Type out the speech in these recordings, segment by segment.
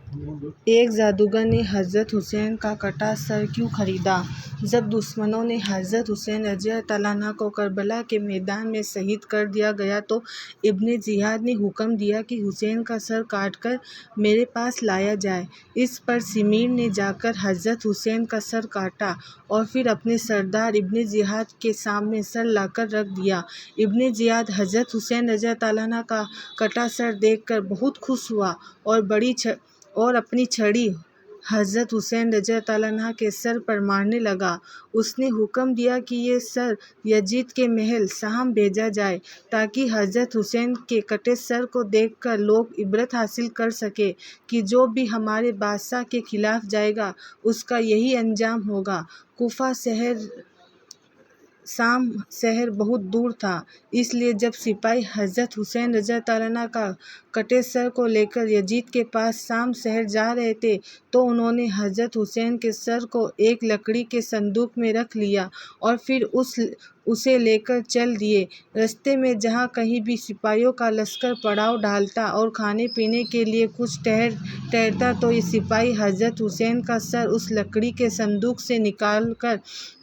ایک جادوگر نے حضرت حسین کا کٹا سر کیوں خریدا؟ جب دشمنوں نے حضرت حسین رضی اللہ عنہ کو کربلا کے میدان میں شہید کر دیا گیا تو ابن زیاد نے حکم دیا کہ حسین کا سر کاٹ کر میرے پاس لایا جائے۔ اس پر شمیر نے جا کر حضرت حسین کا سر کاٹا اور پھر اپنے سردار ابن زیاد کے سامنے سر لا کر رکھ دیا۔ ابن زیاد حضرت حسین رضی اللہ عنہ کا کٹا سر دیکھ کر بہت خوش ہوا اور اپنی چھڑی حضرت حسین رضی اللہ عنہ کے سر پر مارنے لگا۔ اس نے حکم دیا کہ یہ سر یزید کے محل شام بھیجا جائے تاکہ حضرت حسین کے کٹے سر کو دیکھ کر لوگ عبرت حاصل کر سکیں کہ جو بھی ہمارے بادشاہ کے خلاف جائے گا اس کا یہی انجام ہوگا۔ کوفہ شام شہر بہت دور تھا، اس لیے جب سپاہی حضرت حسین رضی اللہ عنہ کا کٹے سر کو لے کر یزید کے پاس شام شہر جا رہے تھے تو انہوں نے حضرت حسین کے سر کو ایک لکڑی کے صندوق میں رکھ لیا اور پھر اسے لے کر چل دیے۔ راستے میں جہاں کہیں بھی سپاہیوں کا لشکر پڑاؤ ڈالتا اور کھانے پینے کے لیے کچھ ٹھہرتا تو یہ سپاہی حضرت حسین کا سر اس لکڑی کے صندوق سے نکال کر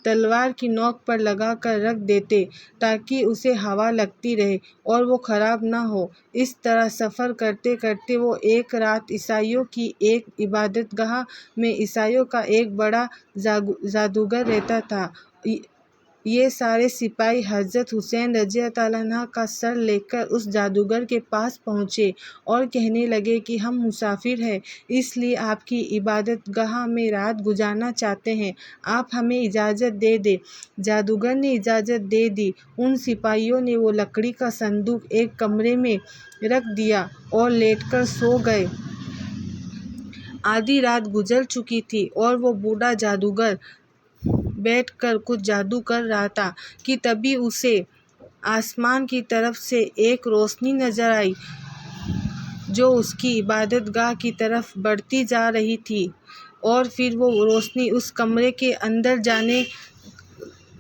تلوار کی نوک پر لگا کر رکھ دیتے تاکہ اسے ہوا لگتی رہے اور وہ خراب نہ ہو۔ اس طرح سفر کرتے کرتے وہ ایک رات عیسائیوں کی ایک عبادت گاہ میں عیسائیوں کا ایک بڑا جادوگر رہتا تھا۔ یہ سارے سپاہی حضرت حسین رضی اللہ عنہ کا سر لے کر اس جادوگر کے پاس پہنچے اور کہنے لگے کہ ہم مسافر ہیں، اس لیے آپ کی عبادت گاہ میں رات گزارنا چاہتے ہیں، آپ ہمیں اجازت دے دیں۔ جادوگر نے اجازت دے دی۔ ان سپاہیوں نے وہ لکڑی کا صندوق ایک کمرے میں رکھ دیا اور لیٹ کر سو گئے۔ آدھی رات گزر چکی تھی اور وہ بوڑھا جادوگر بیٹھ کر کچھ جادو کر رہا تھا کہ تبھی اسے آسمان کی طرف سے ایک روشنی نظر آئی جو اس کی عبادت گاہ کی طرف بڑھتی جا رہی تھی، اور پھر وہ روشنی اس کمرے کے اندر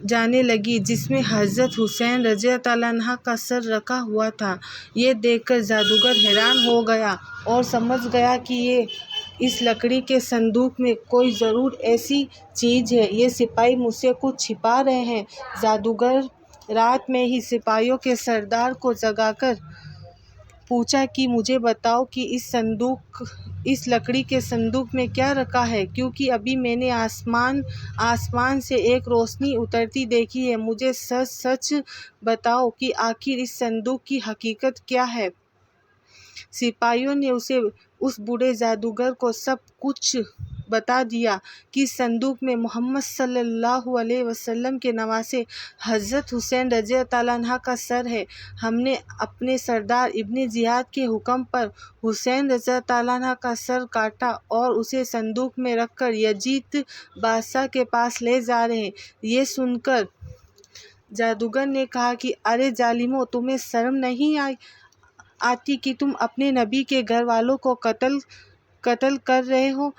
جانے لگی جس میں حضرت حسین رضی اللہ عنہ کا سر رکھا ہوا تھا۔ یہ دیکھ کر جادوگر حیران ہو گیا اور سمجھ گیا کہ اس لکڑی کے صندوق میں کوئی ضرور ایسی چیز ہے، یہ سپاہی مجھ سے کچھ چھپا رہے ہیں۔ جادوگر رات میں ہی سپاہیوں کے سردار کو جگا کر پوچھا کہ مجھے بتاؤ کہ اس لکڑی کے صندوق میں کیا رکھا ہے، کیونکہ ابھی میں نے آسمان سے ایک روشنی اترتی دیکھی ہے، مجھے سچ سچ بتاؤ کہ آخر اس صندوق کی حقیقت کیا ہے۔ سپاہیوں نے اس بوڑھے جادوگر کو سب کچھ بتا دیا کہ صندوق میں محمد صلی اللہ علیہ وسلم کے نواسے حضرت حسین رضی اللہ عنہ کا سر ہے۔ ہم نے اپنے سردار ابن زیاد کے حکم پر حسین رضی اللہ عنہ کا سر کاٹا اور اسے صندوق میں رکھ کر یزید بادشاہ کے پاس لے جا رہے ہیں۔ یہ سن کر جادوگر نے کہا کہ ارے ظالموں، تمہیں شرم نہیں آتی کہ تم اپنے نبی کے گھر والوں کو قتل کر رہے ہو؟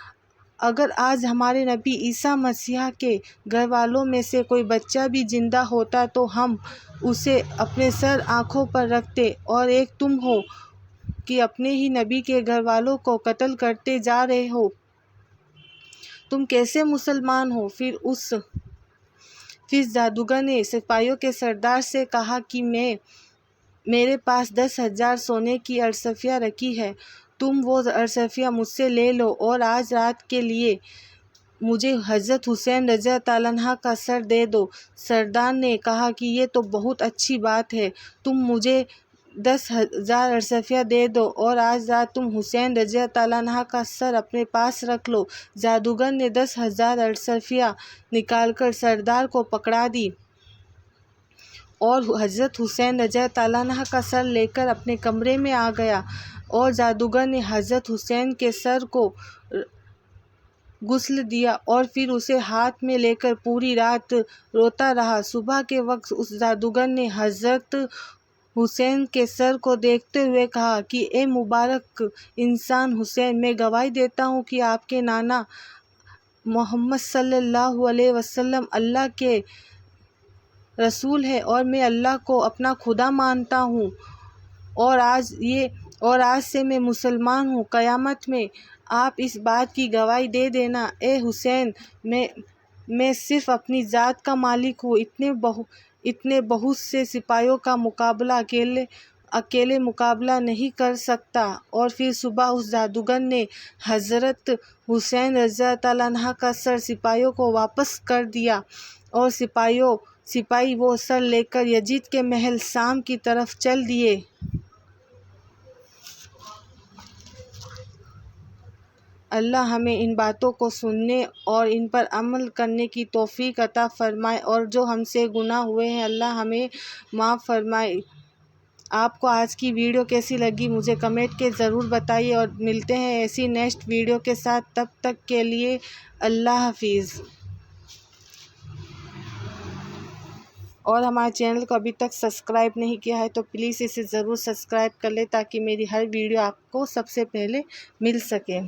اگر آج ہمارے نبی عیسیٰ مسیح کے گھر والوں میں سے کوئی بچہ بھی زندہ ہوتا تو ہم اسے اپنے سر آنکھوں پر رکھتے، اور ایک تم ہو کہ اپنے ہی نبی کے گھر والوں کو قتل کرتے جا رہے ہو، تم کیسے مسلمان ہو؟ پھر جادوگر نے سپاہیوں کے سردار سے کہا کہ میرے پاس 10,000 سونے کی ارسفیاں رکھی ہے، تم وہ ارسفیاں مجھ سے لے لو اور آج رات کے لیے مجھے حضرت حسین رضی اللہ عنہ کا سر دے دو۔ سردار نے کہا کہ یہ تو بہت اچھی بات ہے، تم مجھے 10,000 ارسفیاں دے دو اور آج رات تم حسین رضی اللہ عنہ کا سر اپنے پاس رکھ لو۔ جادوگر نے 10,000 ارسفیاں نکال کر سردار کو پکڑا دی اور حضرت حسین رضی اللہ عنہ کا سر لے کر اپنے کمرے میں آ گیا، اور جادوگر نے حضرت حسین کے سر کو غسل دیا اور پھر اسے ہاتھ میں لے کر پوری رات روتا رہا۔ صبح کے وقت اس جادوگر نے حضرت حسین کے سر کو دیکھتے ہوئے کہا کہ اے مبارک انسان حسین، میں گواہی دیتا ہوں کہ آپ کے نانا محمد صلی اللہ علیہ وسلم اللہ کے رسول ہیں اور میں اللہ کو اپنا خدا مانتا ہوں، اور آج یہ اور آج سے میں مسلمان ہوں۔ قیامت میں آپ اس بات کی گواہی دے دینا، اے حسین، میں صرف اپنی ذات کا مالک ہوں، اتنے بہت سے سپاہیوں کا مقابلہ اکیلے مقابلہ نہیں کر سکتا۔ اور پھر صبح اس جادوگر نے حضرت حسین رضی اللہ عنہ کا سر سپاہیوں کو واپس کر دیا، اور سپاہی وہ سر لے کر یزید کے محل شام کی طرف چل دیے۔ اللہ ہمیں ان باتوں کو سننے اور ان پر عمل کرنے کی توفیق عطا فرمائے، اور جو ہم سے گناہ ہوئے ہیں اللہ ہمیں معاف فرمائے۔ آپ کو آج کی ویڈیو کیسی لگی مجھے کمنٹ کے ضرور بتائیے، اور ملتے ہیں ایسی نیکسٹ ویڈیو کے ساتھ۔ تب تک کے لیے اللہ حافظ۔ اور ہمارے چینل کو ابھی تک سبسکرائب نہیں کیا ہے تو پلیز اسے ضرور سبسکرائب کر لیں، تاکہ میری ہر ویڈیو آپ کو سب سے پہلے مل سکے۔